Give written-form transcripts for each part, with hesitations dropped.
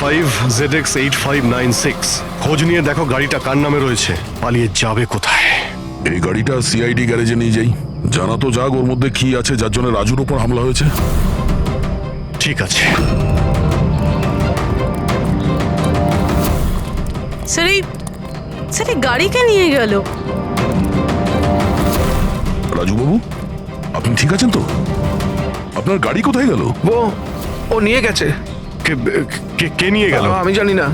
ZX8596। খোঁজ নিয়ে দেখো গাড়িটা কার নামে রয়েছে, পালিয়ে যাবে কোথায়। এই গাড়িটা সিআইডি গ্যারেজে নিয়ে যাই, জানা তো যাক ওর মধ্যে কি আছে যার জন্য রাজুর উপর হামলা হয়েছে। ঠিক আছে। স্যার এই গাড়িকে নিয়ে গেল। রাজুবাবু, আপনি ঠিক আছেন তো? আপনার গাড়ি কোথায় গেল? ও নিয়ে গেছে। কে নিয়ে গেল? আমি জানি না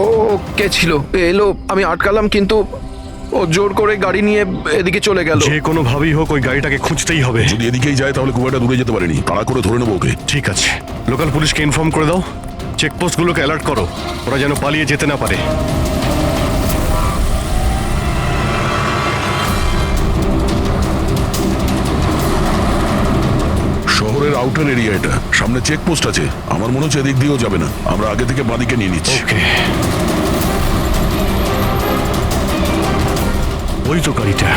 ও কে ছিল, এলো আমি আটকালাম, কিন্তু ও জোর করে গাড়ি নিয়ে এদিকে চলে গেল। যে কোনো ভাবেই হোক ওই গাড়িটাকে খুঁজতেই হবে। যদি এদিকেই যায় তাহলে খুব একটা দূরে যেতে পারেনি, তাড়া করে ধরে নেবো ওকে। ঠিক আছে, লোকাল পুলিশকে ইনফর্ম করে দাও, চেকপোস্টগুলোকে অ্যালার্ট করো, ওরা যেন পালিয়ে যেতে না পারে। শহরের আউটার এরিয়া এটা, সামনে চেকপোস্ট আছে, আমার মনে হচ্ছে এদিক দিয়েও যাবে না, আমরা আগে থেকে বাঁদিকে নিয়ে নিচ্ছি। ওকে, ওই তো গাড়িটা।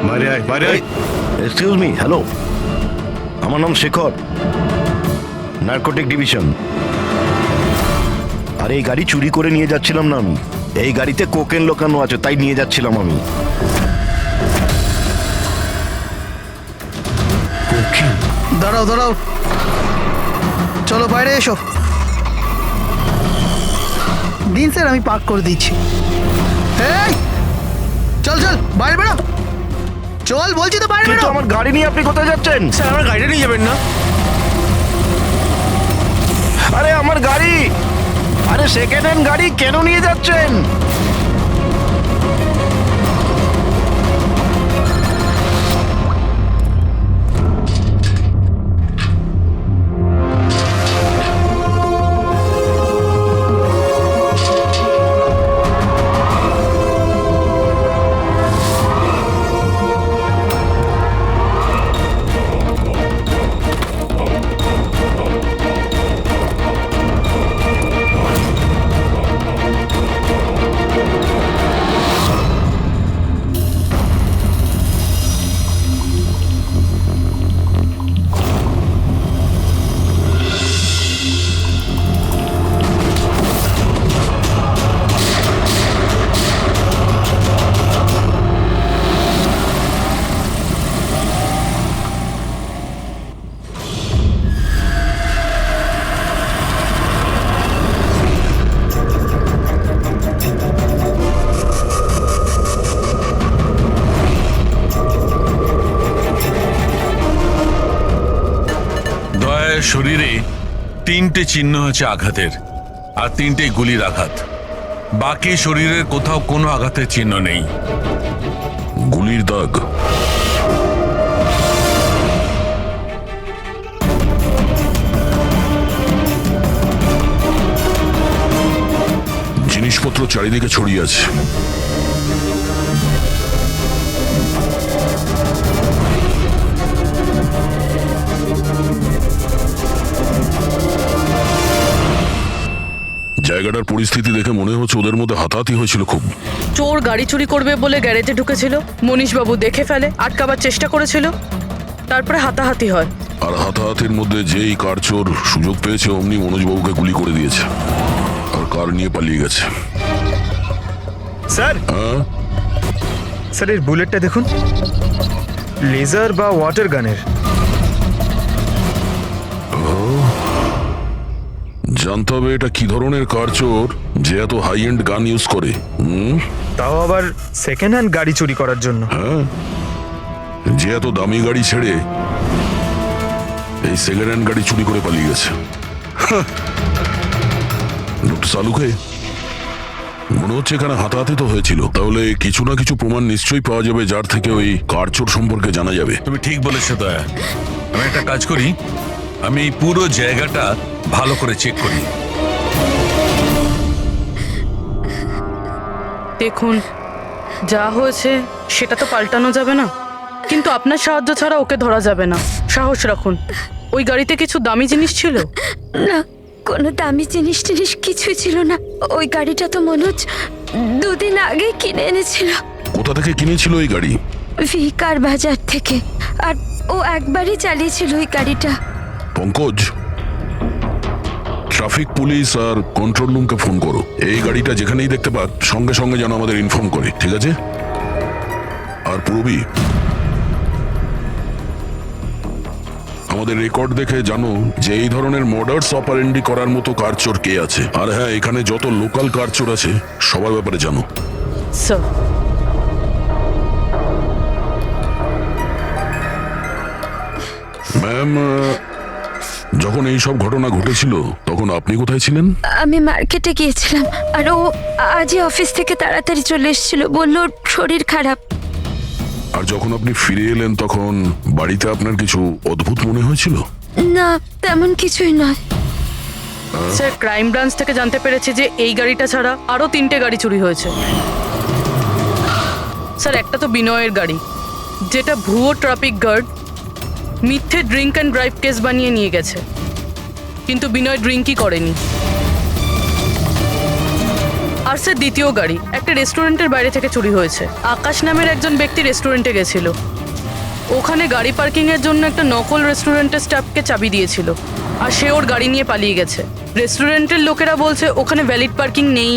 বাইরে আয়, বাইরে আয়। এক্সকিউজ মি, হ্যালো, আমার নাম শেখর, নার্কোটিক ডিভিশন। আর এই গাড়ি চুরি করে নিয়ে যাচ্ছিলাম না আমি, এই গাড়িতে কোকেন লোকানো আছে তাই নিয়ে যাচ্ছিলাম আমি। দাঁড়াও দাঁড়াও, চলো বাইরে এসো। দিন স্যার, আমি পার্ক করে দিচ্ছি। এই চল চল, বাইরে বেরো, চল বলছি তো, বাইরে কিন্তু বেরো। আমার গাড়ি নিয়ে আপনি কোথায় যাচ্ছেন? স্যার আমার গাড়িটা নিয়ে যাবেন না? আরে আমার গাড়ি, আরে সেকেন্ড হ্যান্ড গাড়ি কেন নিয়ে যাচ্ছেন? শরীরে 3টে চিহ্ন আছে আঘাতের, আর 3টে গুলির আঘাত। বাকি শরীরের কোথাও কোনো আঘাতের চিহ্ন নেই। গুলির দাগ? জিনিসপত্র চারিদিকে ছড়িয়ে আছে। জায়গাটার পরিস্থিতি দেখে মনে হচ্ছে ওদের মধ্যে হাতাহাতি হয়েছিল খুব। চোর গাড়ি চুরি করবে বলে গ্যারেজে ঢুকেছিল, মনীশবাবু দেখে ফেলে, আটকাবার চেষ্টা করেছিল, তারপরে হাতাহাতি হয়। আর হাতাহাতির মধ্যে যেই কার চোর সুযোগ পেয়েছে অমনি মনোজবাবুকে গুলি করে দিয়েছে আর কার নিয়ে পালিয়ে গেছে। স্যার, স্যার এর বুলেটটা দেখুন, লেজার বা ওয়াটার গানের। জানতে হবে এটা কি ধরনের কার চোর যে এত হাই এন্ড গান ইউজ করে। তাও আবার সেকেন্ড হ্যান্ড গাড়ি চুরি করার জন্য। হ্যাঁ, যে এত দামি গাড়ি ছেড়ে এই সেকেন্ড হ্যান্ড গাড়ি চুরি করে পালিয়ে গেছে। লোকটা সালুকে মনে হচ্ছে এখানে হাতাহাতি তো হয়েছিল, তাহলে কিছু না কিছু প্রমাণ নিশ্চয়ই পাওয়া যাবে যার থেকে ওই কার চোর সম্পর্কে জানা যাবে। তুমি ঠিক বলেছো দয়া। আমি একটা কাজ করি, আমি এই পুরো জায়গাটা ভালো করে চেক করি। দেখুন, যা হয়েছে সেটা তো পাল্টানো যাবে না, কিন্তু আপনার সাহায্য ছাড়া ওকে ধরা যাবে না। সাহস রাখুন। ওই গাড়িতে কিছু দামি জিনিস ছিল? না, কোনো দামি জিনিস কিছুই ছিল না। ওই গাড়িটা তো মনোজ দুদিন আগে কিনে এনেছিল কোথা থেকে কিনেছিল এই গাড়ি? ভিকার বাজার থেকে। আর ও একবারই চালিয়েছিল ওই গাড়িটা। পঙ্কজ, ট্রাফিক পুলিশ আর কন্ট্রোল রুমকে ফোন করো। এই গাড়িটা যেখানেই দেখতে পাক সঙ্গে সঙ্গে যেন আমাদের ইনফর্ম করে, ঠিক আছে? আর পূরবী, আমাদের রেকর্ড দেখে জানো যে এই ধরনের মর্ডার্স অপারেন্ডি করার মতো কারচোর কে আছে। আর হ্যাঁ, এখানে যত লোকাল কারচোর আছে সবার ব্যাপারে জানো। স্যার, ম্যাম, যখন এই সব ঘটনা ঘটেছিল তখন আপনি কোথায় ছিলেন? আমি মার্কেটে গিয়েছিলাম, আর ও আজই অফিস থেকে তাড়াতাড়ি চলে এসেছিল, বললো ওর শরীর খারাপ। আর যখন আপনি ফিরে এলেন তখন বাড়িতে আপনার কিছু অদ্ভুত মনে হয়েছিল? না, তেমন কিছুই নয়। স্যার, ক্রাইম ব্রাঞ্চ থেকে জানতে পেরেছে যে এই গাড়িটা ছাড়া আরও 3টে গাড়ি চুরি হয়েছে। স্যার, একটা তো বিনয়ের গাড়ি, যেটা ভুয়ো ট্রাফিক গার্ড মিথ্যে ড্রিঙ্ক অ্যান্ড ড্রাইভ কেস বানিয়ে নিয়ে গেছে, কিন্তু বিনয় ড্রিঙ্কই করেনি। আর স্যার, দ্বিতীয় গাড়ি একটা রেস্টুরেন্টের বাইরে থেকে চুরি হয়েছে। আকাশ নামের একজন ব্যক্তি রেস্টুরেন্টে গেছিল, ওখানে গাড়ি পার্কিংয়ের জন্য একটা নকল রেস্টুরেন্টের স্টাফকে চাবি দিয়েছিল, আর সে ওর গাড়ি নিয়ে পালিয়ে গেছে। রেস্টুরেন্টের লোকেরা বলছে ওখানে ভ্যালিড পার্কিং নেই।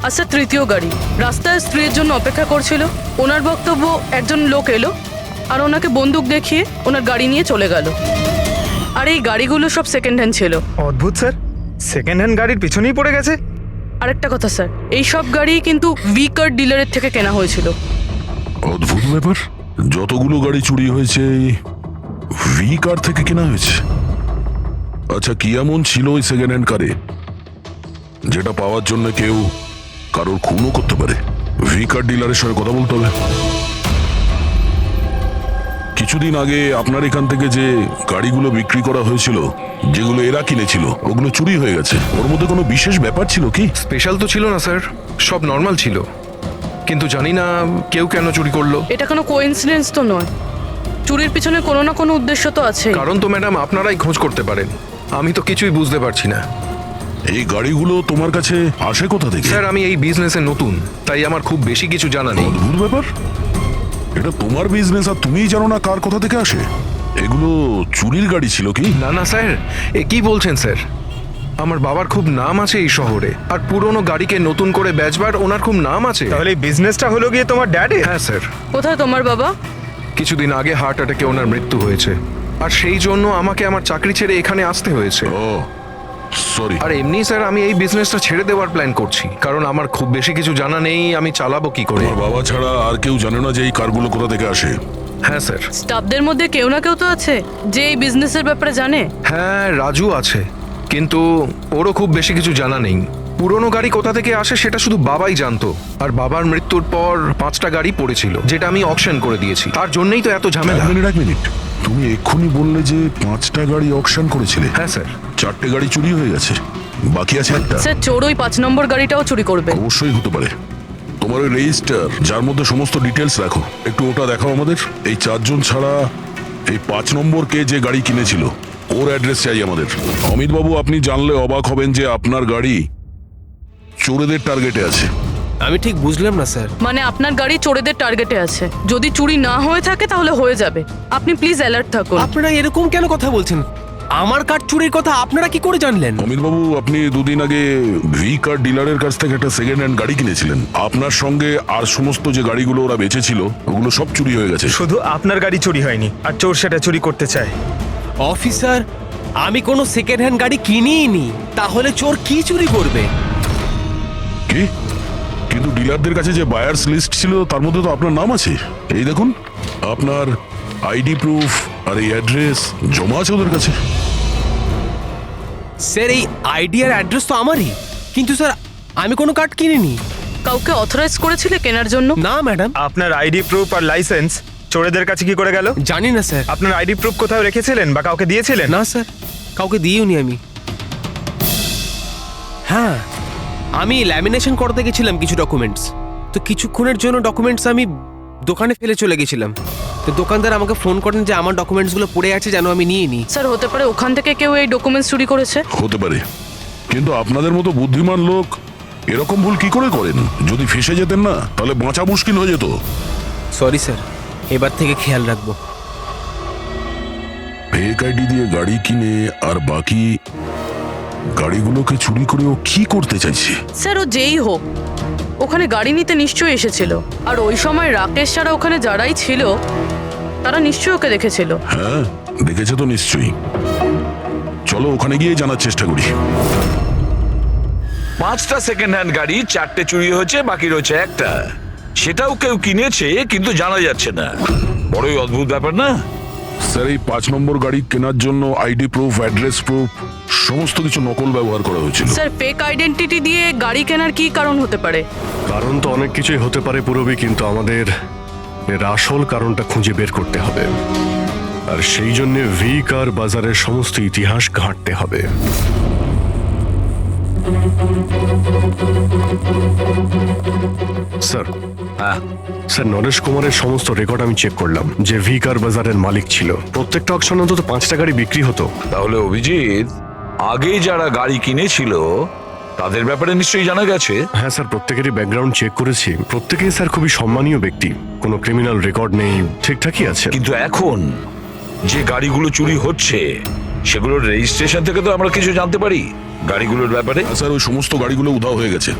আর স্যার, তৃতীয় গাড়ি রাস্তায় স্ত্রীর জন্য অপেক্ষা করছিল, ওনার বক্তব্য একজন লোক এলো আর ওনাকে বন্দুক দেখিয়ে ওনার গাড়ি নিয়ে চলে গেল। আর এই গাড়িগুলো সব সেকেন্ড হ্যান্ড ছিল। অদ্ভুত স্যার, সেকেন্ড হ্যান্ড গাড়ির পিছনেই পড়ে গেছে। আরেকটা কথা স্যার, এই সব গাড়ি কিন্তু ভিকার ডিলারের থেকে কেনা হয়েছিল। অদ্ভুত ব্যাপার, যতগুলো গাড়ি চুরি হয়েছে ভি কার থেকে কেনা হয়েছে। আচ্ছা, কি এমন ছিল ওই সেকেন্ড হ্যান্ড কারে যেটা পাওয়ার জন্য কেউ কারোর খুনও করতে পারে? ভি কার ডিলারের সঙ্গে কথা বলতে হবে। কিছুদিন আগে আপনার এখান থেকে যে গাড়িগুলো বিক্রি করা হয়েছিল, যেগুলো এরা কিনেছিল, ওগুলো চুরি হয়ে গেছে। ওর মধ্যে কোনো বিশেষ ব্যাপার ছিল কি? স্পেশাল তো ছিল না স্যার, সব নর্মাল ছিল, কিন্তু জানি না কেউ কেন চুরি করলো। এটা কোনো কোইন্সিডেন্স তো নয়, চুরির পিছনে কোনো না কোনো উদ্দেশ্য তো আছে। কারণ তো ম্যাডাম আপনারাই খোঁজ করতে পারেন, আমি তো কিছুই বুঝতে পারছি না। এই গাড়িগুলো তোমার কাছে আসে কোথা থেকে? স্যার, আমি এই বিজনেসে নতুন, তাই আমার খুব বেশি কিছু জানা নেই। অদ্ভুত ব্যাপার, এটা তোমার বিজনেস আর তুমিই জানো না কার কোথা থেকে আসে? এগুলো চুরির গাড়ি ছিল কি? না না স্যার, এ কি বলছেন স্যার? আমার বাবার খুব নাম আছে এই শহরে, আর পুরনো গাড়িকে নতুন করে বেচবার ওনার খুব নাম আছে। তাহলে এই বিজনেসটা হলো গিয়ে তোমার ড্যাডি? হ্যাঁ স্যার, কোথায় তোমার বাবা? কিছুদিন আগে হার্ট অ্যাটাকে ওনার মৃত্যু হয়েছে, আর সেই জন্য আমাকে আমার চাকরি ছেড়ে এখানে আসতে হয়েছে। ও সরি। আর এমনি স্যার, আমি এই বিজনেসটা ছেড়ে দেওয়ার প্ল্যান করছি, কারণ আমার খুব বেশি কিছু জানা নেই, আমি চালাবো কি করে। তোমার বাবা ছাড়া আর কেউ জানে না যে এই কারগুলো কোথা থেকে আসে? হ্যাঁ স্যার। স্টাফদের মধ্যে কেউ না কেউ তো আছে যে এই বিজনেসের ব্যাপারে জানে। হ্যাঁ, রাজু আছে, কিন্তু ওরও খুব বেশি কিছু জানা নেই। পুরনো গাড়ি কোথা থেকে আসে সেটা শুধু বাবাই জানতো, আর বাবার মৃত্যুর পর 5টা গাড়ি পড়েছিল, যেটা আমি অকশন করে দিয়েছি। তার জন্যই তো এত ঝামেলা। এক মিনিট, তুমি এক্ষুনি বললে যে 5টা গাড়ি অকশন করেছিলে। হ্যাঁ স্যার। 4টে গাড়ি চুরি হয়ে গেছে, বাকি আছে একটা। স্যার, চোর ওই 5 নম্বর গাড়িটাও চুরি করবে। অবশ্যই হতে পারে। তোমার ওই রেজিস্টার যার মধ্যে সমস্ত ডিটেলস রাখো, একটু ওটা দেখাও আমাদের। এই 4 জন ছাড়া এই 5 নম্বর কে যে গাড়ি কিনেছিল ওর অ্যাড্রেস চাই আমাদের। অমিত বাবু, আপনি জানলে অবাক হবেন যে আপনার গাড়ি চোরেদের টার্গেটে আছে। আমি ঠিক বুঝলাম না স্যার। মানে আপনার গাড়ি চোরেদের টার্গেটে আছে, যদি চুরি না হয়ে থাকে তাহলে হয়ে যাবে। আপনি প্লিজ অ্যালার্ট থাকুন। আপনারা এরকম কেন কথা বলছেন? আমার কার চুরির কথা আপনারা কি করে জানলেন? অমিত বাবু, আপনি দুদিন আগে ভি কার ডিলারের কাছ থেকে একটা সেকেন্ড হ্যান্ড গাড়ি কিনেছিলেন। আপনার সঙ্গে আর সমস্ত যে গাড়িগুলো ওরা বেচেছিল ওগুলো সব চুরি হয়ে গেছে। শুধু আপনার গাড়ি চুরি হয়নি, আর চোর সেটা চুরি করতে চায়। অফিসার, আমি কোনো সেকেন্ড হ্যান্ড গাড়ি কিনিই নি, তাহলে চোর কি চুরি করবে? কি? কিন্তু ডিলারদের কাছে যে বায়ার্স লিস্ট ছিল তার মধ্যে তো আপনার নাম আছে। এই দেখুন, আপনার আইডি প্রুফ আর এই অ্যাড্রেস জমা আছে ওদের কাছে। স্যার, এই আইডি আর অ্যাড্রেস তো আমারই, কিন্তু স্যার আমি কোনো কার্ড কিনিনি। কাউকে অথরাইজ করেছিলে কেনার জন্য? না ম্যাডাম। আপনার আইডি প্রুফ আর লাইসেন্স চোরেদের কাছে কি করে গেল? জানি না স্যার। আপনার আইডি প্রুফ কোথাও রেখেছিলেন বা কাউকে দিয়েছিলেন? না স্যার, কাউকে দিইওনি আমি। হ্যাঁ, আমি ল্যামিনেশন করতে গেছিলাম কিছু ডকুমেন্টস, তো কিছুক্ষণের জন্য ডকুমেন্টস আমি দোকানে ফেলে চলে গেছিলাম। তো দোকানদার আমাকে ফোন করেন যে আমার ডকুমেন্টসগুলো পড়ে আছে, যেন আমি নিয়ে নিই। স্যার, হতে পারে ওখান থেকে কেউ এই ডকুমেন্টস চুরি করেছে। হতে পারে, কিন্তু আপনাদের মতো বুদ্ধিমান লোক এরকম ভুল কি করে করেন? যদি ফেসে যেতেন না তাহলে বাঁচা মুশকিল হয়ে যেত। সরি স্যার, এবার থেকে খেয়াল রাখবো। ফেক আইডি দিয়ে গাড়ি কিনে আর বাকি গাড়িগুলোকে চুরি করে ও কি করতে চাইছে? স্যার ও যেই হোক, ওখানে গাড়ি নিতে নিশ্চয়ই এসেছিল। আর ওই সময় রাকেশ ছাড়া ওখানে যারাই ছিল তারা নিশ্চয়ই ওকে দেখেছিল। হ্যাঁ, দেখেছে তো নিশ্চয়ই। চলো ওখানে গিয়ে জানার চেষ্টা করি। 5টা সেকেন্ড হ্যান্ড গাড়ি 4টে চুরি হয়েছে, বাকি রয়েছে একটা। সেটাও কেউ কিনেছে কিন্তু জানা যাচ্ছে না। বড়ই অদ্ভুত ব্যাপার না? স্যার, এই 5 নম্বর গাড়ি কেনার জন্য আইডি প্রুফ, অ্যাড্রেস প্রুফ সমস্ত কিছু নকল ব্যবহার করা হয়েছিল। স্যার ফেক আইডেন্টিটি দিয়ে গাড়ি কেনার কি কারণ হতে পারে? কারণ তো অনেক কিছুই হতে পারে পুরবি, কিন্তু আমাদের এর আসল কারণটা খুঁজে বের করতে হবে। আর সেই জন্য ভি কার বাজারের সমস্ত ইতিহাস ঘাঁটতে হবে। স্যার, হ্যাঁ, স্যার নরেশ কুমারের সমস্ত রেকর্ড আমি চেক করলাম। যে ভি কার বাজারের মালিক ছিল, প্রত্যেকটা অকশনে অন্তত 5টা গাড়ি বিক্রি হতো। তাহলে অভিজিৎ, আগে যারা গাড়ি কিনেছিল তাদের ব্যাপারে নিশ্চয়ই জানা গেছে। হ্যাঁ স্যার, প্রত্যেকেরই ব্যাকগ্রাউন্ড চেক করেছি। প্রত্যেকেই স্যার খুবই সম্মানীয় ব্যক্তি, কোনো ক্রিমিনাল রেকর্ড নেই, ঠিকঠাকই আছে। কিন্তু এখন যে গাড়িগুলো চুরি হচ্ছে সেগুলোর রেজিস্ট্রেশন থেকে তো আমরা কিছু জানতে পারি গাড়িগুলোর ব্যাপারে। স্যার, ওই সমস্ত গাড়িগুলো উধাও হয়ে গেছে,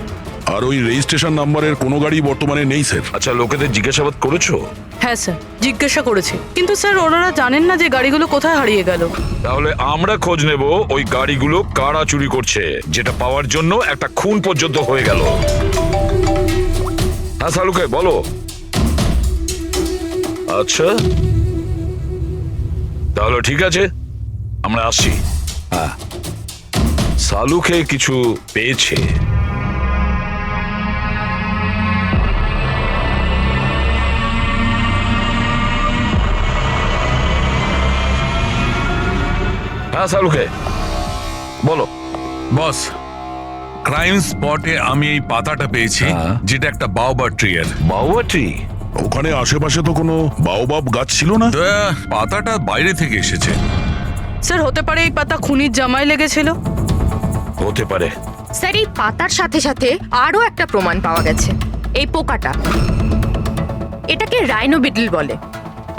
আর ওই রেজিস্ট্রেশন নাম্বারের কোনো গাড়ি বর্তমানে নেই স্যার। আচ্ছা, লোকেদের জিজ্ঞাসাবাদ করেছো? হ্যাঁ স্যার, জিজ্ঞাসা করেছি, কিন্তু স্যার ওনারা জানেন না যে গাড়িগুলো কোথায় হারিয়ে গেল। তাহলে আমরা খোঁজ নেব ওই গাড়িগুলো কারা চুরি করছে, যেটা পাওয়ার জন্য একটা খুন পর্যন্ত হয়ে গেল। হ্যাঁ সালুকে বলো। আচ্ছা, তাহলে ঠিক আছে, আমরা আসছি। হ্যাঁ, সালুকে কিছু পেয়েছে। হ্যাঁ সালুকে বলো। বস, ক্রাইম স্পটে আমি এই পাতাটা পেয়েছি, হ্যাঁ। যেটা একটা বাওবার ট্রি এর। বাউয়া ট্রি? ওখানে আশেপাশে তো কোনো বাওবাব গাছ ছিল না। তো, পাতাটা বাইরে থেকে এসেছে। স্যার হতে পারে এই পাতা খুনির জামায় লেগেছিল। হতে পারে। স্যার এই পাতার সাথে সাথে আরো একটা প্রমাণ পাওয়া গেছে, এই পোকাটা। এটাকে রাইনো বিটল বলে,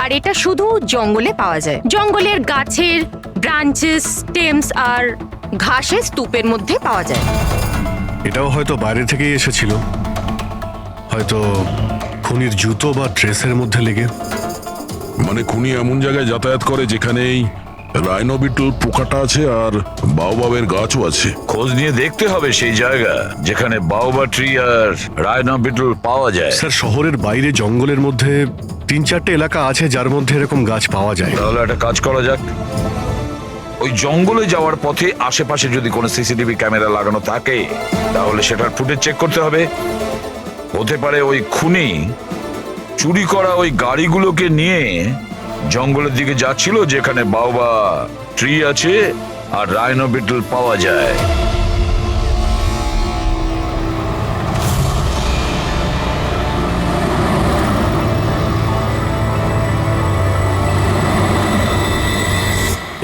আর এটা শুধু জঙ্গলে পাওয়া যায়। জঙ্গলের গাছের ব্রাঞ্চেস, স্টেমস আর ঘাসের স্তূপের মধ্যে পাওয়া যায়। এটাও হয়তো বাইরে থেকেই এসেছিল, হয়তো খুনির জুতো বা ড্রেসের মধ্যে লেগে। মানে খুনি এমন জায়গায় যাতায়াত করে যেখানেই রাইনো বিটল পোকাটা আছে আর বাওবাবের গাছও আছে। খোঁজ নিয়ে দেখতে হবে সেই জায়গা যেখানে বাউবা ট্রি আর রায়না বিটল পাওয়া যায়। স্যার শহরের বাইরে জঙ্গলের মধ্যে 3-4টে এলাকা আছে যার মধ্যে এরকম গাছ পাওয়া যায়। তাহলে একটা কাজ করা যাক, ওই জঙ্গলে যাওয়ার পথে আশেপাশে যদি কোনো সিসিটিভি ক্যামেরা লাগানো থাকে তাহলে সেটার ফুটেজ চেক করতে হবে। হতে পারে ওই খুনি চুরি করা ওই গাড়িগুলোকে নিয়ে জঙ্গলের দিকে যাচ্ছিল যেখানে বাউবা ট্রি আছে আর রাইনো বিটল পাওয়া যায়।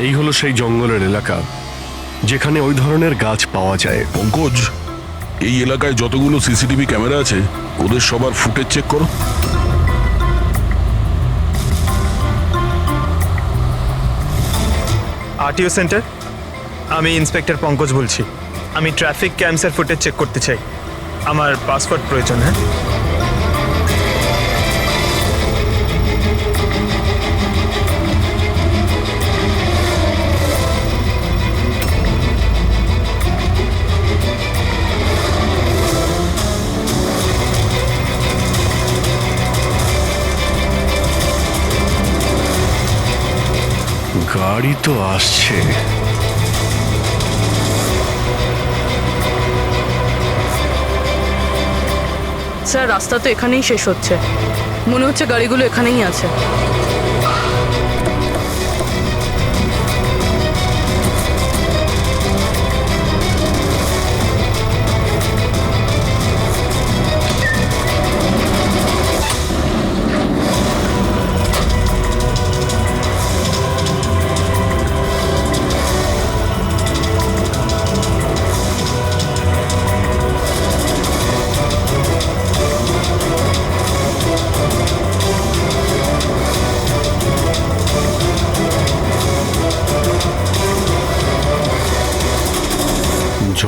এই হলো সেই জঙ্গলের এলাকা যেখানে ওই ধরনের গাছ পাওয়া যায়। পঙ্কজ, এই এলাকায় যতগুলো সিসিটিভি ক্যামেরা আছে ওদের সবার ফুটেজ চেক করো। আরটিও সেন্টার, আমি ইন্সপেক্টর পঙ্কজ বলছি। আমি ট্রাফিক ক্যামসের ফুটেজ চেক করতে চাই। আমার পাসপোর্ট প্রয়োজন। হ্যাঁ, গাড়ি তো আসছে। স্যার রাস্তা তো এখানেই শেষ হচ্ছে, মনে হচ্ছে গাড়িগুলো এখানেই আছে।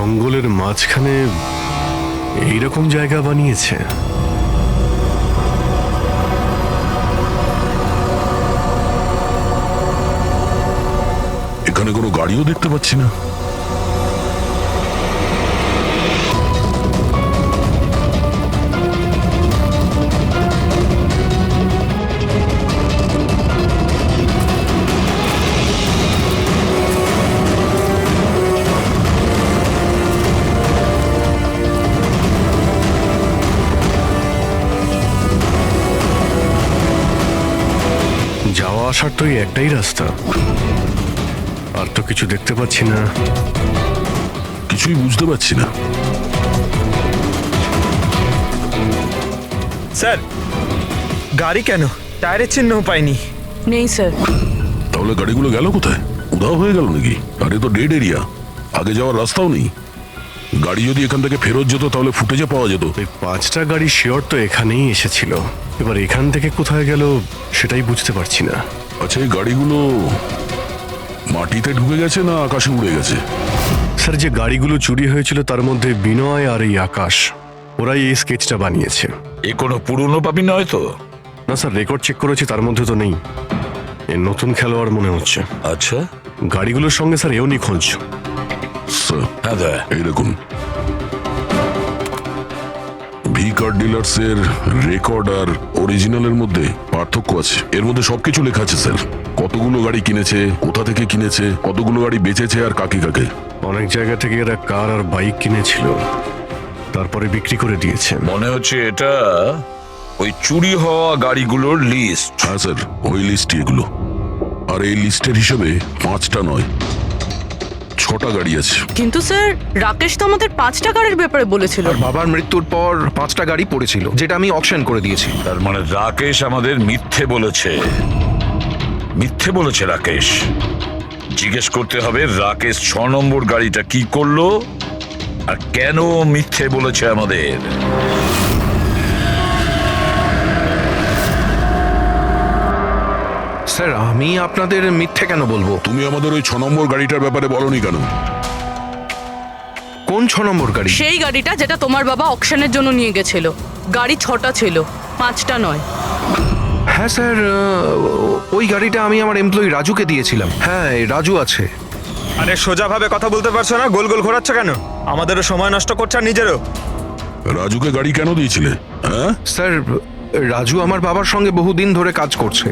জঙ্গলের মাঝখানে এইরকম জায়গা বানিয়েছে? এখানে কোনো গাড়িও দেখতে পাচ্ছি না। যাওয়া আসার তো এই একটাই রাস্তা, আর তো কিছু দেখতে পাচ্ছি না। কিছুই বুঝতে পারছি না। স্যার গাড়ি কেন? টায়ারের চিহ্নও পাইনি। নেই স্যার। তাহলে গাড়িগুলো গেল কোথায়? উধাও হয়ে গেল নাকি? আরে তো ডেড এরিয়া, আগে যাওয়ার রাস্তাও নেই। গাড়ি যদি এখান থেকে ফেরত যেত তাহলে ফুটেজে পাওয়া যেত। এই 5টা গাড়ি শিওর তো এখানেই এসেছিল, এবার এখান থেকে কোথায় গেল সেটাই বুঝতে পারছি না। আচ্ছা, এই গাড়িগুলো মাটিতে ঢুকে গেছে না আকাশে উড়ে গেছে? স্যার, যে গাড়িগুলো চুরি হয়েছিল তার মধ্যে বিনয় আর এই আকাশ, ওরাই এই স্কেচটা বানিয়েছে। এ কোনো পুরনো পাপি নয় তো? না স্যার, রেকর্ড চেক করেছি, তার মধ্যে তো নেই। এ নতুন খেলোয়াড় মনে হচ্ছে। আচ্ছা, গাড়িগুলোর সঙ্গে স্যার এও নিখোঁজ। স্যার, হ্যাঁ দা। এই দেখুন, ভি কার ডিলার্স এর রেকর্ড আর অরিজিনালের মধ্যে পার্থক্য আছে। এর মধ্যে সবকিছু লেখা আছে স্যার, কতগুলো গাড়ি কিনেছে, কোথা থেকে কিনেছে, কতগুলো গাড়ি বেচেছে আর কাকে কাকে। অনেক জায়গা থেকে এরা কার আর বাইক কিনেছিল, তারপরে বিক্রি করে দিয়েছে। মনে হচ্ছে এটা ওই চুরি হওয়া গাড়িগুলোর লিস্ট। হ্যাঁ স্যার, ওই লিস্টই এগুলো। আর এই লিস্টের হিসেবে 5টা নয়, 6টা গাড়ি আছে। কিন্তু স্যার, রাকেশ তো আমাদের 5টা গাড়ির ব্যাপারে বলেছিল। আর বাবার মৃত্যুর পর 5টা গাড়ি পড়েছিল, যেটা আমি অকশন করে দিয়েছি। তার মানে রাকেশ আমাদের মিথ্যে বলেছে। মিথ্যে বলেছে রাকেশ। জিজ্ঞেস করতে হবে রাকেশ 6 নম্বর গাড়িটা কি করলো আর কেন মিথ্যে বলেছে আমাদের। স্যার, আমি আপনাদের মিথ্যে কেন বলবো? তুমি আমাদের ওই 6 নম্বর গাড়িটার ব্যাপারে বলনি কেন? কোন 6 নম্বর গাড়ি? সেই গাড়িটা যেটা তোমার বাবা অকশনের জন্য নিয়ে গেছিল। গাড়ি 6টা ছিল, 5টা নয়। হ্যাঁ স্যার, ওই গাড়িটা আমি আমার এমপ্লয়ি রাজুকে দিয়েছিলাম। হ্যাঁ, এই রাজু আছে। আরে সোজাভাবে কথা বলতে পারছো না, গোল গোল ঘোরাচ্ছ কেন? আমাদেরও সময় নষ্ট করছো আর নিজেরও। রাজুকে গাড়ি কেন দিয়েছিলে? হ্যাঁ স্যার, রাজু আমার বাবার সঙ্গে বহুদিন ধরে কাজ করছে,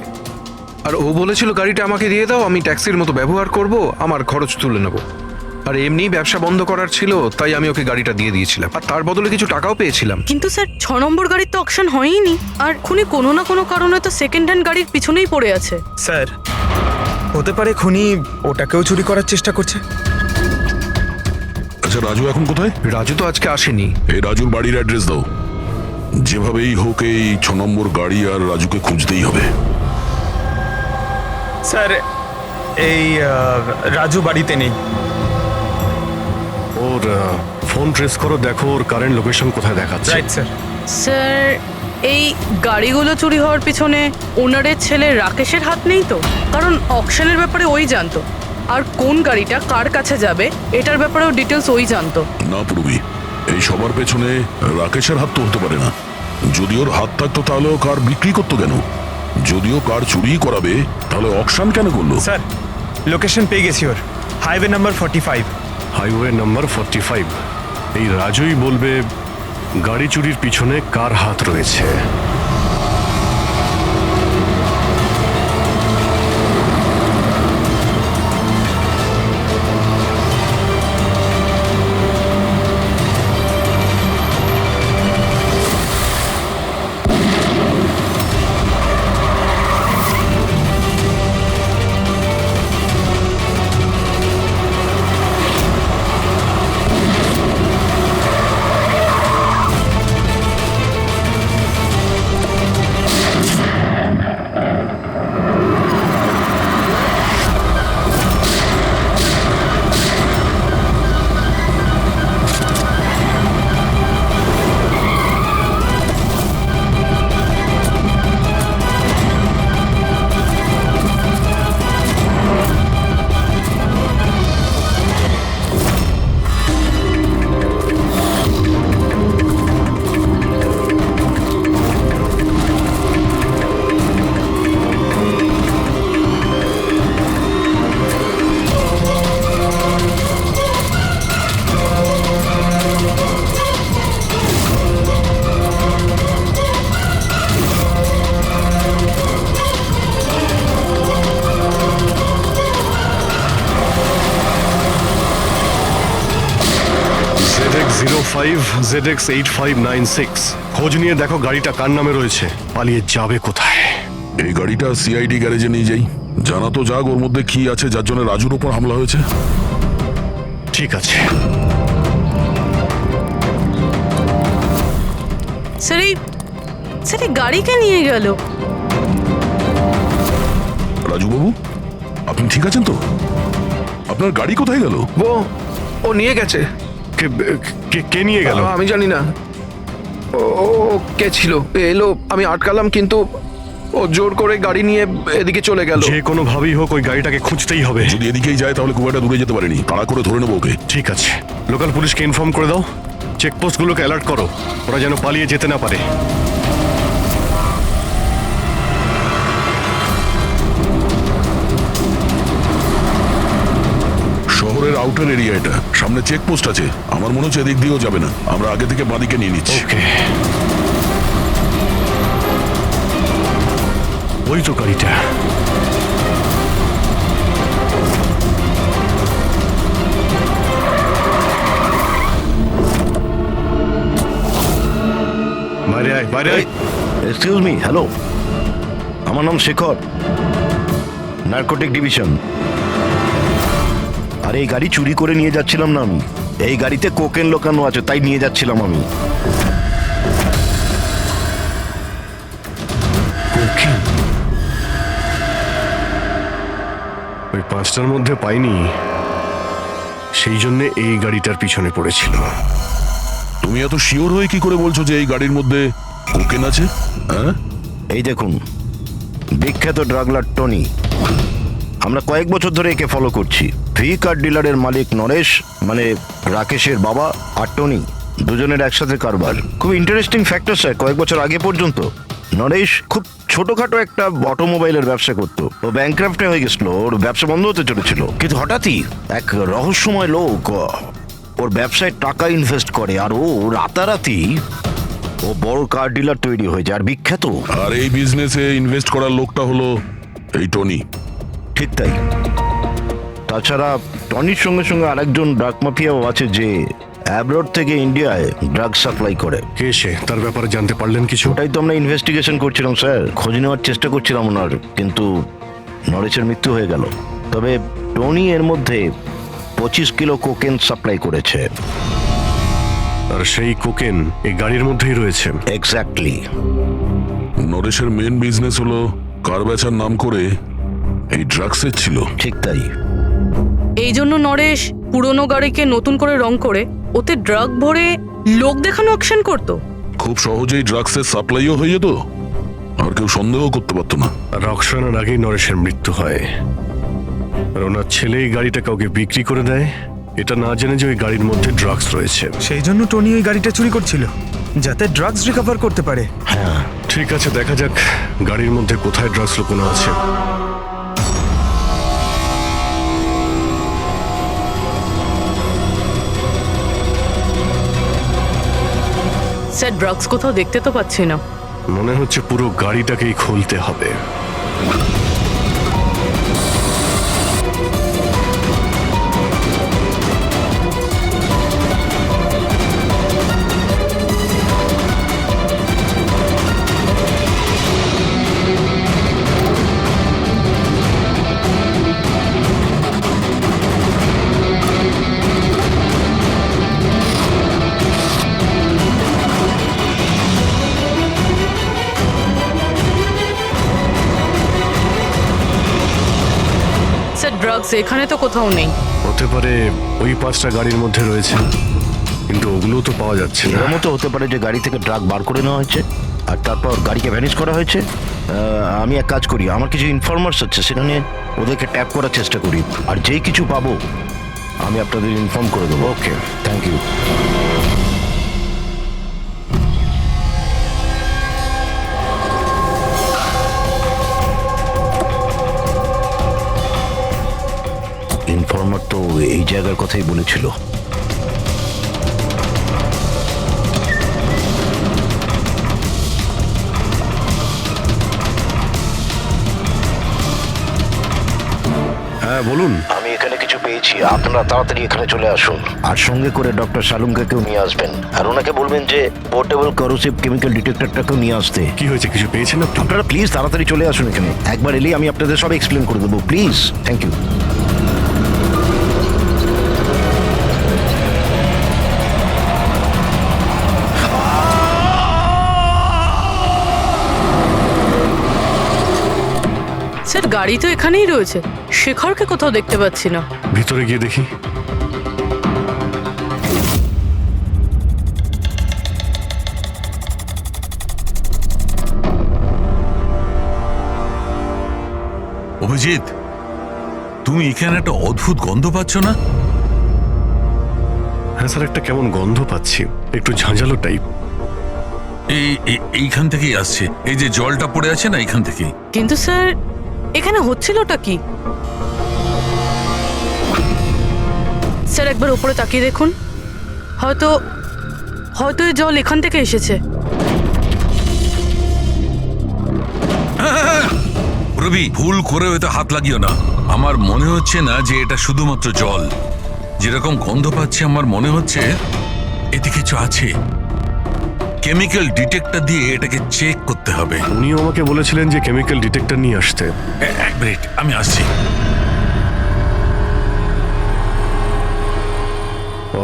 আর ও বলেছিল গাড়িটা আমাকে দিয়ে দাও, আমি ট্যাক্সির মতো ব্যবহার করব, আমার খরচ তুলে নেব। আর এমনি ব্যবসা বন্ধ করার ছিল, তাই আমি ওকে গাড়িটা দিয়ে দিয়েছিলাম, আর তার বদলে কিছু টাকাও পেয়েছিলাম। কিন্তু স্যার, 6 নম্বর গাড়ির তো অকশন হয়নি, আর খুনি কোনো না কোনো কারণে তো সেকেন্ড হ্যান্ড গাড়ির পিছনেই পড়ে আছে। স্যার, হতে পারে খুনি ওটাকেও চুরি করার চেষ্টা করছে। আচ্ছা, রাজু এখন কোথায়? রাজু তো আজকে আসেনি। এই রাজুর বাড়ির অ্যাড্রেস দাও। যেভাবেই হোক এই 6 নম্বর গাড়ি আর রাজুকে খুঁজতেই হবে। স্যার, এই রাজু বাড়িতে নেই। ওর ফোন ট্রেস করো, দেখো ওর কারেন্ট লোকেশন কোথায় দেখাচ্ছে। Right sir. স্যার, এই গাড়িগুলো চুরি হওয়ার পিছনে ওনারের ছেলে রাকেশের হাত নেই তো? কারণ অকশনের ব্যাপারে ওই জানতো, আর কোন গাড়িটা কার কাছে যাবে এটার ব্যাপারেও ডিটেলস ওই জানতো। না পূর্বী, এই সবার পেছনে রাকেশের হাত তো হতে পারে না। যদি ওর হাত থাকতো তাহলে ও কার বিক্রি করতো কেন? যদিও কার চুরি করাবে তাহলে অকশন কেন করলো? স্যার, লোকেশন পেয়ে গেছি ওর, হাইওয়ে নাম্বার 45। Highway number 45। এই রাজুই বলবে গাড়ি চুরির পিছনে কার হাত রয়েছে। ZX8596। খোঁজ নিয়ে দেখো গাড়িটা কার নামে রয়েছে, পালিয়ে যাবে কোথায়। এই গাড়িটা সিআইডি গ্যারেজে নিয়ে যাই, জানা তো যাক ওর মধ্যে কি আছে যার জন্য রাজুর উপর হামলা হয়েছে। ঠিক আছে। স্যার এই গাড়িকে নিয়ে গেল। রাজুবাবু, আপনি ঠিক আছেন তো? আপনার গাড়ি কোথায় গেল? ও নিয়ে গেছে। কে নিয়ে গেল? আমি জানি না। ও কে ছিল, এলো, আমি আটকালাম, কিন্তু ও জোর করে গাড়ি নিয়ে এদিকে চলে গেল। যে কোনো ভাবেই হোক ওই গাড়িটাকে খুঁজতেই হবে। যদি এদিকেই যায় তাহলে খুব একটা দূরে যেতে পারেনি, তাড়া করে ধরে নেবো ওকে। ঠিক আছে, লোকাল পুলিশকে ইনফর্ম করে দাও, চেকপোস্টগুলোকে অ্যালার্ট করো, ওরা যেন পালিয়ে যেতে না পারে। শহরের আউটার এরিয়া এটা, সামনে চেকপোস্ট আছে, আমার মনে হচ্ছে এদিক দিয়েও যাবে না, আমরা আগে থেকে বাদিকে নিয়ে নিচ্ছি। ওকে, ওই তো গাড়িটা। বাইরে আয়, বাইরে আয়। এক্সকিউজ মি, হ্যালো, আমার নাম শেখর, নার্কোটিক ডিভিশন। আর এই গাড়ি চুরি করে নিয়ে যাচ্ছিলাম না আমি, এই গাড়িতে কোকেন লোকানো আছে, তাই নিয়ে যাচ্ছিলাম আমি। কোকেন? ওই পাঁচটার মধ্যে পাইনি, সেই জন্য এই গাড়িটার পিছনে পড়েছিল। তুমি এত শিওর হয়ে কি করে বলছো যে এই গাড়ির মধ্যে কোকেন আছে? হ্যাঁ, এই দেখুন, বিখ্যাত ড্রাগলার টনি, আমরা কয়েক বছর ধরে একে ফলো করছি। ভি কার ডিলারের মালিক নরেশ, মানে রাকেশের বাবা, আর টনি, দুজনের একসাথে কারবার। খুব ইন্টারেস্টিং ফ্যাক্টর স্যার, কয়েক বছর আগে পর্যন্ত নরেশ খুব ছোটখাটো একটা অটোমোবাইলের ব্যবসা করতো। ও ব্যাংক্রাফ্টে হয়ে গেছিল, ওর ব্যবসা বন্ধ হতে চলেছিল, কিন্তু হঠাৎই এক রহস্যময় লোক ওর ব্যবসায় টাকা ইনভেস্ট করে, আর ও রাতারাতি ও বড় কার ডিলার তৈরি হয়ে যায়, আর বিখ্যাত। আর এই বিজনেসে ইনভেস্ট করার লোকটা হলো এই টনি। ঠিক তাই। তাছাড়া টনির সঙ্গে সঙ্গে আরেকজন ড্রাগ মাফিয়াও আছে যে অ্যাব্রড থেকে ইন্ডিয়ায় ড্রাগ সাপ্লাই করে। কে সে, তার ব্যাপারে জানতে পারলেন কিছু? ওটাই তো আমরা ইনভেস্টিগেশন করছিলাম স্যার, খোঁজ নেওয়ার চেষ্টা করছিলাম ওনার, কিন্তু নরেশের মৃত্যু হয়ে গেল। তবে টনি এর মধ্যে 25 কিলো কোকেন সাপ্লাই করেছে। আর সেই কোকেন এই গাড়ির মধ্যেই রয়েছে। এক্স্যাক্টলি। নরেশের মেন বিজনেস হলো কার বেচার নাম করে এই ড্রাগসের ছিল। ঠিক তাই। এই জন্য নরেশ পুরনো গাড়িকে নতুন করে রং করে ওতে ড্রাগ ভরে লোক দেখানো অ্যাকশন করতো। খুব সহজেই ড্রাগসের সাপ্লাইও হয়ে যেত, আর কেউ সন্দেহ করতে পারতো না। রক্সানার আগেই নরেশের মৃত্যু হয়, আর ওনার ছেলে এই গাড়িটা কাউকে বিক্রি করে দেয়, এটা না জেনে যে ওই গাড়ির মধ্যে ড্রাগস রয়েছে। সেই জন্য টনি ওই গাড়িটা চুরি করছিল, যাতে ড্রাগস রিকভার করতে পারে। হ্যাঁ, ঠিক আছে, দেখা যাক গাড়ির মধ্যে কোথায় ড্রাগস লুকোনো আছে। স্যার ড্রাগস কোথাও দেখতে তো পাচ্ছি না। মনে হচ্ছে পুরো গাড়িটাকেই খুলতে হবে। ড্রাগস এখানে তো কোথাও নেই। হতে পারে ওই পাঁচটা গাড়ির মধ্যে রয়েছে, কিন্তু ওগুলো তো পাওয়া যাচ্ছে না। এরকমও তো হতে পারে যে গাড়ি থেকে ড্রাগ বার করে নেওয়া হয়েছে আর তারপর গাড়িকে ভ্যানিশ করা হয়েছে। আমি এক কাজ করি, আমার কিছু ইনফরমার্স আছে, সেখানে ওদেরকে ট্যাপ করার চেষ্টা করি, আর যেই কিছু পাবো আমি আপনাদের ইনফর্ম করে দেবো। ওকে, থ্যাংক ইউ। ইনফর্মার তো এই জায়গার কথাই বলেছিল। হ্যাঁ বলুন। আমি এখানে কিছু পেয়েছি, আপনারা তাড়াতাড়ি এখানে চলে আসুন আর সঙ্গে করে ডক্টর শালুমকেও নিয়ে আসবেন আর ওনাকে বলবেন যে পোর্টেবল করোসিভ কেমিক্যাল ডিটেক্টরটাকেও নিয়ে আসতে। কি হয়েছে, কিছু পেয়েছেন আপনি? আপনারা প্লিজ তাড়াতাড়ি চলে আসুন এখানে, একবার এলেই আমি আপনাদের সব এক্সপ্লেন করে দেবো, প্লিজ। Thank you. স্যার গাড়ি তো এখানেই রয়েছে, শেখরকে কোথাও দেখতে পাচ্ছি না। ভিতরে গিয়ে দেখি। অভিজিৎ, তুমি এখানে একটা অদ্ভুত গন্ধ পাচ্ছ না? হ্যাঁ স্যার, একটা কেমন গন্ধ পাচ্ছি, একটু ঝাঁঝালো টাইপ। এইখান থেকেই আসছে, এই যে জলটা পড়ে আছে না, এইখান থেকেই। কিন্তু স্যার এখানে হচ্ছিলটা কি? স্যার একবার উপরে তাকিয়ে দেখুন, হয়তো হয়তো এই জল এখান থেকে এসেছে। রবি, ভুল করে হয়তো হাত লাগিও না। আমার মনে হচ্ছে না যে এটা শুধুমাত্র জল। যেরকম গন্ধ পাচ্ছি আমার মনে হচ্ছে এতে কিছু আছে। কেমিক্যাল ডিটেক্টর দিয়ে এটাকে চেক করতে হবে। উনিও আমাকে বলেছিলেন যে কেমিক্যাল ডিটেক্টর নিয়ে আসতে। এক মিনিট, আমি আসছি।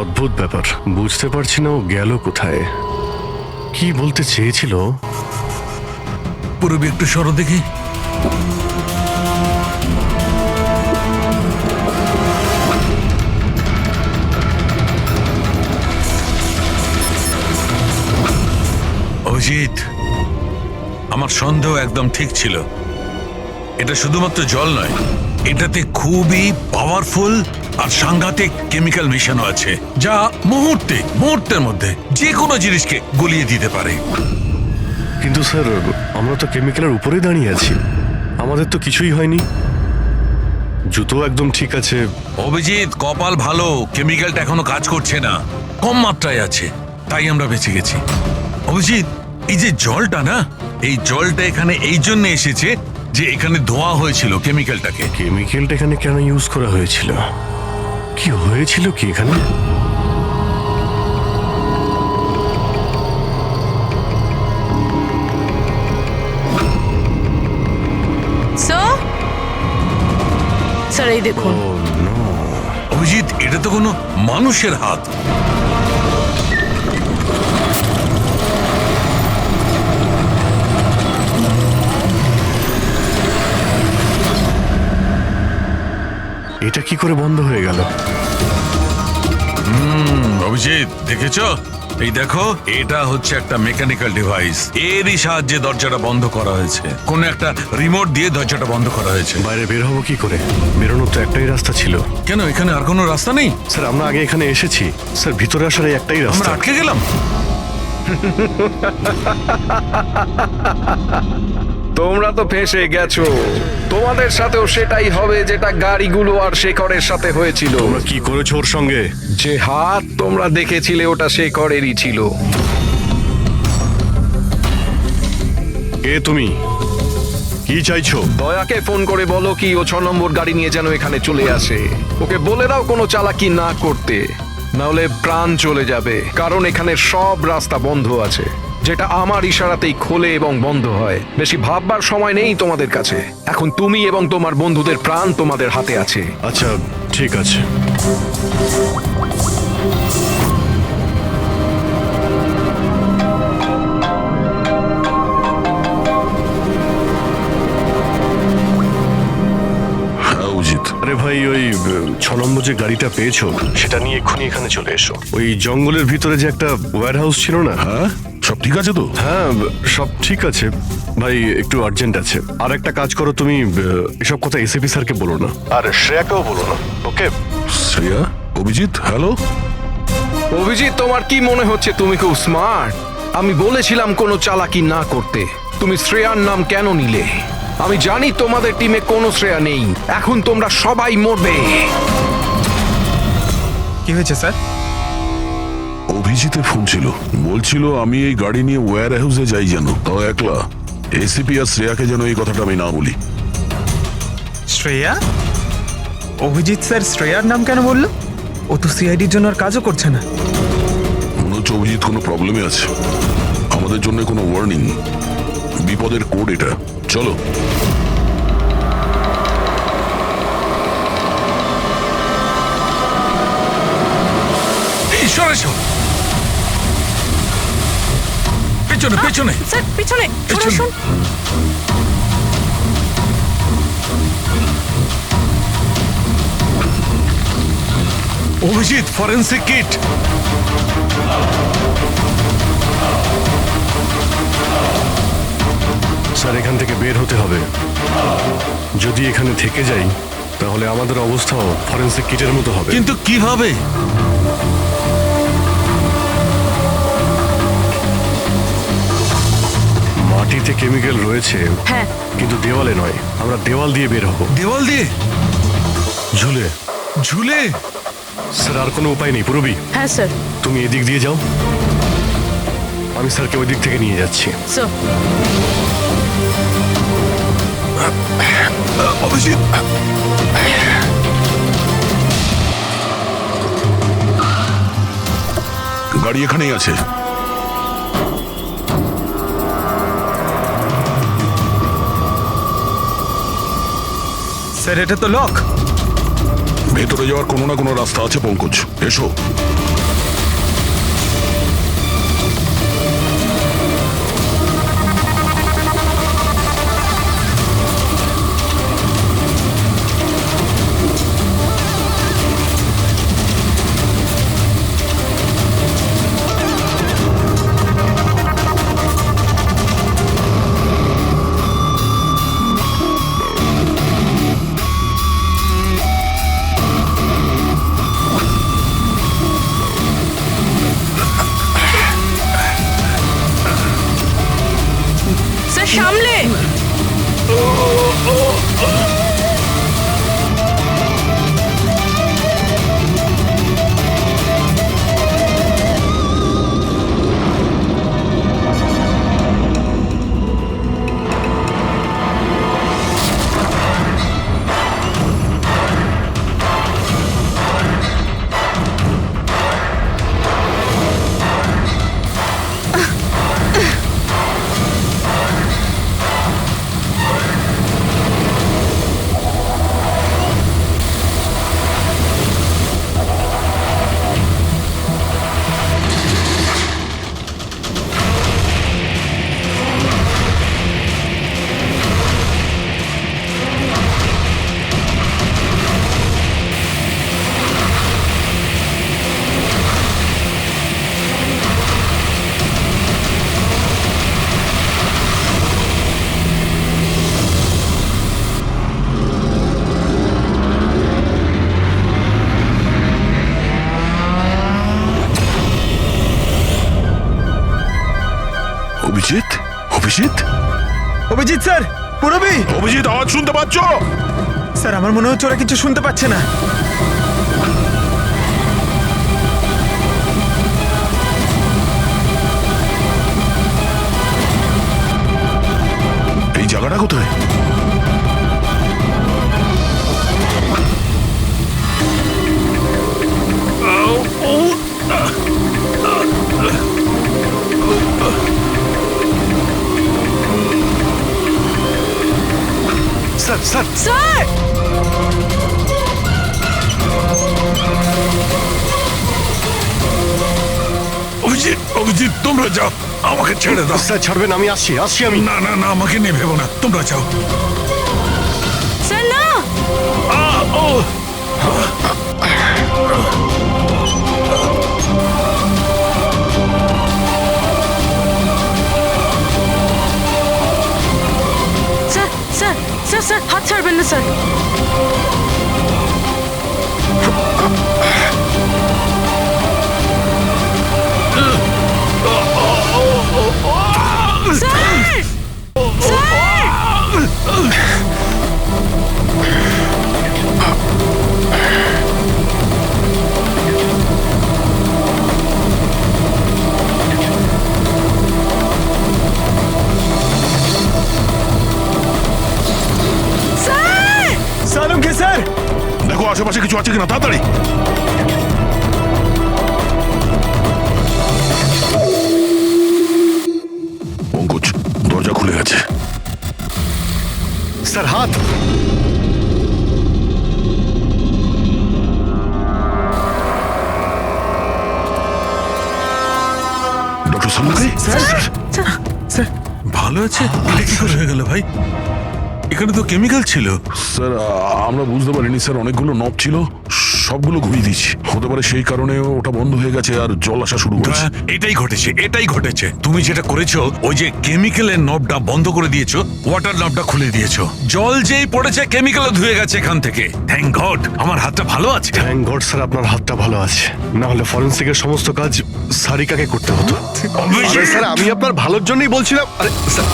অদ্ভুত ব্যাপার, বুঝতে পারছি না ও গেল কোথায়, কি বলতে চেয়েছিল। পুরবি একটু সরো দেখি। অভিজিৎ, আমার সন্দেহ একদম ঠিক ছিল। এটা শুধুমাত্র জল নয়, এটাতে খুবই পাওয়ারফুল আর সাংঘাতিক কেমিক্যাল মেশানো আছে, যা মুহূর্তের মধ্যে যে কোনো জিনিসকে গলিয়ে দিতে পারে। কিন্তু স্যার, আমরা তো কেমিক্যালের উপরেই দাঁড়িয়ে আছি, আমাদের তো কিছুই হয়নি, জুতো একদম ঠিক আছে। অভিজিৎ, কপাল ভালো, কেমিক্যালটা এখনো কাজ করছে না, কম মাত্রায় আছে, তাই আমরা বেঁচে গেছি। অভিজিৎ, এই যে জলটা না, এই জলটা এখানে এই জন্য এসেছে যে এখানে ধোয়া হয়েছিল কেমিক্যালটাকে। কেমিক্যালটা এখানে কেন ইউজ করা হয়েছিল, কি হয়েছিল কি এখানে? স্যার এই দেখুন। অভিজিৎ, এটা তো কোনো মানুষের হাত। এটা কি করে বন্ধ হয়ে গেল? অভিজিৎ, দেখেছো? এই দেখো, এটা হচ্ছে একটা মেকানিক্যাল ডিভাইস, এরই সাহায্যে দরজাটা বন্ধ করা হয়েছে। কোন একটা রিমোট দিয়ে দরজাটা বন্ধ করা হয়েছে। বাইরে বের হবো কি করে? বেরোনোর তো একটাই রাস্তা ছিল। কেন, এখানে আর কোনো রাস্তা নেই? স্যার, আমরা আগে এখানে এসেছি স্যার, ভিতরে আসার এই একটাই আমরা রাস্তা। আটকে গেলাম। তোমরা তো ফেঁসে গেছো, তোমাদের সাথেও সেটাই হবে যেটা গাড়িগুলো আর শেখরের সাথে হয়েছিল। তোমরা কি করেছো ওর সঙ্গে? যে হাত তোমরা দেখেছিলে ওটা শেখরেরই ছিল। কে তুমি? কি চাইছো? দয়াকে ফোন করে বলো কি ও 6 নম্বর গাড়ি নিয়ে যেন এখানে চলে আসে। ওকে বলে দাও কোনো চালাকি না করতে, নাহলে প্রাণ চলে যাবে। কারণ এখানে সব রাস্তা বন্ধ আছে, যেটা আমার ইশারাতেই খোলে এবং বন্ধ হয়। বেশি ভাববার সময় নেই তোমাদের কাছে। এখন তুমি এবং তোমার বন্ধুদের প্রাণ তোমাদের হাতে আছে। আচ্ছা ঠিক আছে। আরে ভাই, ওই 6 নম্বর যে গাড়িটা পেয়েছো সেটা নিয়ে এক্ষুনি এখানে চলে এসো। ওই জঙ্গলের ভিতরে যে একটা ওয়্যার হাউস ছিল না? হ্যাঁ, সব ঠিক আছে তো? হ্যাঁ, সব ঠিক আছে ভাই, একটু আর্জেন্ট আছে। আর একটা কাজ করো, তুমি এসব কথা এসিপি স্যারকে বলো না, আর শ্রেয়াকেও বলো না, ওকে? শ্রেয়া? অভিজিৎ, হ্যালো। অভিজিৎ, তোমার কি মনে হচ্ছে তুমি খুব স্মার্ট? আমি বলেছিলাম কোনো চালাকি না করতে। তুমি শ্রেয়ার নাম কেন নিলে? আমি জানি তোমাদের টিমে কোনো শ্রেয়া নেই। এখন তোমরা সবাই মরবে। কি হয়েছে স্যার? অভিজিতের ফোন ছিল, বলছিল আমি এই গাড়ি নিয়ে ওয়্যার হাউসে যাই যেন, তাও একলা। এসিপি আর শ্রেয়াকে যেন এই কথাটা আমি না বলি। শ্রেয়া? অভিজিৎ স্যার শ্রেয়ার নাম কেন বললো? ও তো সিআইডির জন্য আর কাজও করছে না। মনে হচ্ছে অভিজিৎ কোনো প্রবলেমে আছে। আমাদের জন্য কোনো ওয়ার্নিং, বিপদের কোড এটা। চলো। ঈশ্বর এসো, পেছনে পেছনে। স্যার পিছনে পেছনে। শুনুন। Abhijit, forensic kit. স্যার এখান থেকে বের হতে হবে। যদি এখানে থেকে যাই তাহলে আমাদের অবস্থাও ফরেন্সিক কিটের মতো হবে। কিন্তু কিভাবে? মাটিতে কেমিক্যাল রয়েছে, হ্যাঁ কিন্তু দেওয়ালে নয়। আমরা দেওয়াল দিয়ে বের হব। দেওয়াল দিয়ে? ঝুলে। ঝুলে? স্যার আর কোনো উপায় নেই পূরবী, হ্যাঁ স্যার। তুমি এদিক দিয়ে যাও, আমি স্যারকে ওই দিক থেকে নিয়ে যাচ্ছি। স্যার অভিজিৎ, গাড়ি এখানেই আছে। স্যার এটা তো লক। ভেতরে যাওয়ার কোনো না কোনো রাস্তা আছে পঙ্কজ, এসো। স্যার সামলে। অভিজিৎ, অভিজিৎ, অভিজিৎ স্যার, পুরবি। অভিজিৎ, আওয়াজ শুনতে পাচ্ছ? স্যার আমার মনে হচ্ছে ওরা কিছু শুনতে পাচ্ছে না। এই জায়গাটা কোথায়? Sir sir sir Abhijit, Abhijit তোমরা যাও, আমাকে ছেড়ে দাও। স্যার ছাড়বেন? আমি আসছি আসছি আমি। না না না, আমাকে নিয়ে ভেবো না, তোমরা যাও। স্যার না। স্যার স্যার স্যার স্যার হাত ছাড়বেন না স্যার। Sir সালুকে sir. দেখো দেখো আশেপাশে কিছু আছে কিনা, তাড়াতাড়ি। পঙ্কজ, দরজা খুলে গেছে। স্যার, হাত। ডক্টর সামুদ্রি, স্যার ভালো আছে? এটা কি করে হয়ে গেল ভাই? এখানে তো কেমিক্যাল ছিল। স্যার আমরা বুঝতে পারিনি স্যার, অনেকগুলো নব ছিল, সবগুলো ঘুরিয়ে দিয়েছি। হতে পারে সেই কারণে ওটা বন্ধ হয়ে গেছে আর জল আসা শুরু করেছে। এটাই ঘটেছে। তুমি যেটা করেছো, ওই যে কেমিক্যালের নবটা বন্ধ করে দিয়েছো, ওয়াটার নবটা খুলে দিয়েছো। জল যেই পড়েছে কেমিক্যাল ধুয়ে গেছে এখান থেকে। থ্যাংক গড আমার হাতটা ভালো আছে। থ্যাংক গড স্যার, আপনার হাতটা ভালো আছে, না হলে ফরেন্সিকের সমস্ত কাজ সারিকাকে করতে হতো। আরে স্যার, আমি আপনার ভালোর জন্যই বলছিলাম। আরে স্যার,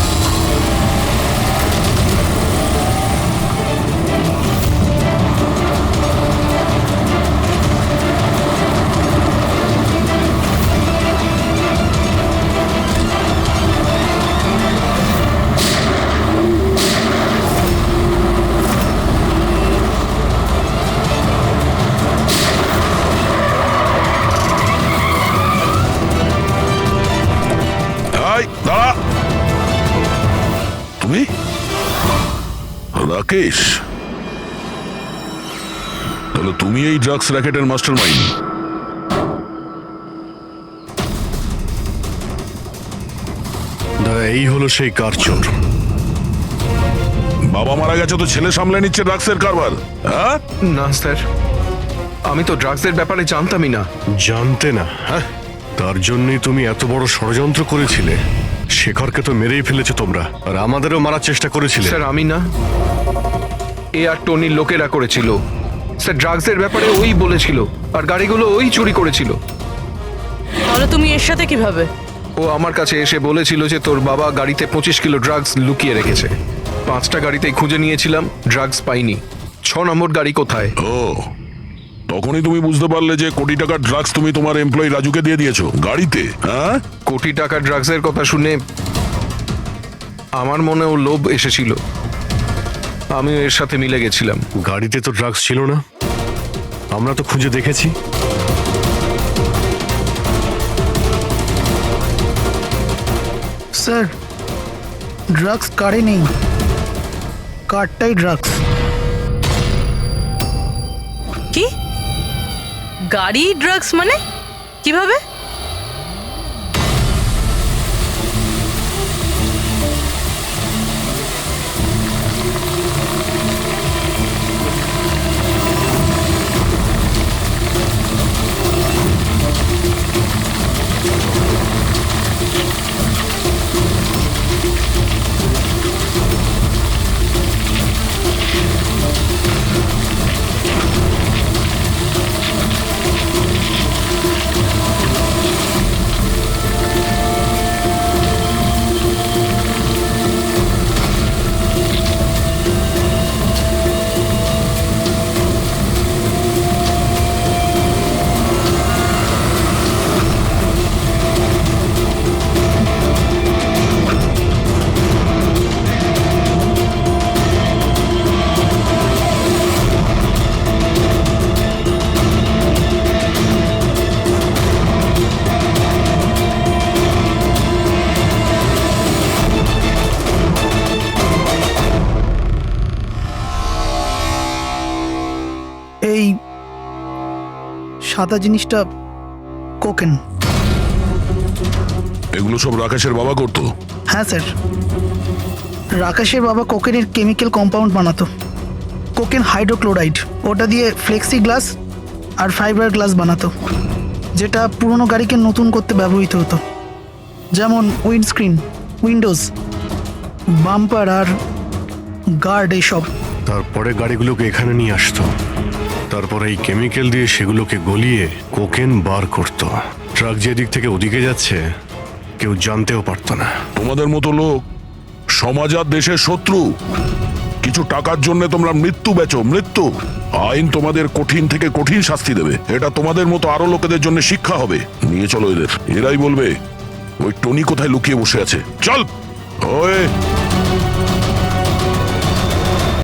এই, দাঁড়া। তুমি রাকেশ? তাহলে তুমি এই ড্রাগস র্যাকেটের মাস্টার মাইন্ড। দাদা, এই হলো সেই কার চোর। বাবা মারা গেছে তো ছেলে সামলে নিচ্ছে ড্রাগসের কারবার, হ্যাঁ? না স্যার, আমি তো ড্রাগসের ব্যাপারে জানতামই না। জানতে না? হ্যাঁ, তার জন্যই তুমি এত বড় ষড়যন্ত্র করেছিলে। শেখরকে তো মেরেই ফেলেছো তোমরা, আর আমাদেরও মারার চেষ্টা করেছিলে। স্যার আমি না, এ আর টনির লোকেরা করেছিল। স্যার ড্রাগসের ব্যাপারে ওই বলেছিল, আর গাড়িগুলো ওই চুরি করেছিল। তাহলে তুমি এর সাথে কিভাবে? ও আমার কাছে এসে বলেছিল যে তোর বাবা গাড়িতে 25 কিলো ড্রাগস লুকিয়ে রেখেছে। 5টা গাড়িতেই খুঁজে নিয়েছিলাম, ড্রাগস পাইনি। 6 নম্বর গাড়ি কোথায়? ও, তখনই তুমি বুঝতে পারলে যে কোটি টাকার ড্রাগস তুমি তোমার এমপ্লয়ি রাজুকে দিয়ে দিয়েছো গাড়িতে, হ্যাঁ? কোটি টাকার ড্রাগসের কথা শুনে আমার মনেও লোভ এসেছিল, আমিও এর সাথে মিলে গেছিলাম। গাড়িতে তো ড্রাগস ছিল না, আমরা তো খুঁজে দেখেছি। স্যার, ড্রাগস কারে নেই, কারটাই ড্রাগস। কি? গাড়ি ড্রাগস মানে কিভাবে? এই সাদা জিনিসটা কোকেন। এগুলো সব রাকেশের বাবা করতো? হ্যাঁ স্যার, রাকেশের বাবা কোকেনের কেমিক্যাল কম্পাউন্ড বানাতো, কোকেন হাইড্রোক্লোরাইড। ওটা দিয়ে ফ্লেক্সি গ্লাস আর ফাইবার গ্লাস বানাতো, যেটা পুরনো গাড়িকে নতুন করতে ব্যবহৃত হতো, যেমন উইন্ডস্ক্রিন, উইন্ডোজ, বাম্পার আর গার্ড এইসব। তারপরে গাড়িগুলোকে এখানে নিয়ে আসতো, তারপরে এই কেমিক্যাল দিয়ে সেগুলোকে গলিয়ে কোকেন বার করত। ট্রাক যেদিক থেকে ওদিকে যাচ্ছে কেউ জানতেও পারতো না। তোমাদের মতো লোক সমাজ আর দেশের শত্রু। কিছু টাকার জন্য তোমরা মৃত্যু বেচো, মৃত্যু। আইন তোমাদের কঠিন থেকে কঠিন শাস্তি দেবে। এটা তোমাদের মতো আরো লোকেদের জন্য শিক্ষা হবে। নিয়ে চলো এদের, এরাই বলবে ওই টনি কোথায় লুকিয়ে বসে আছে। চল ওই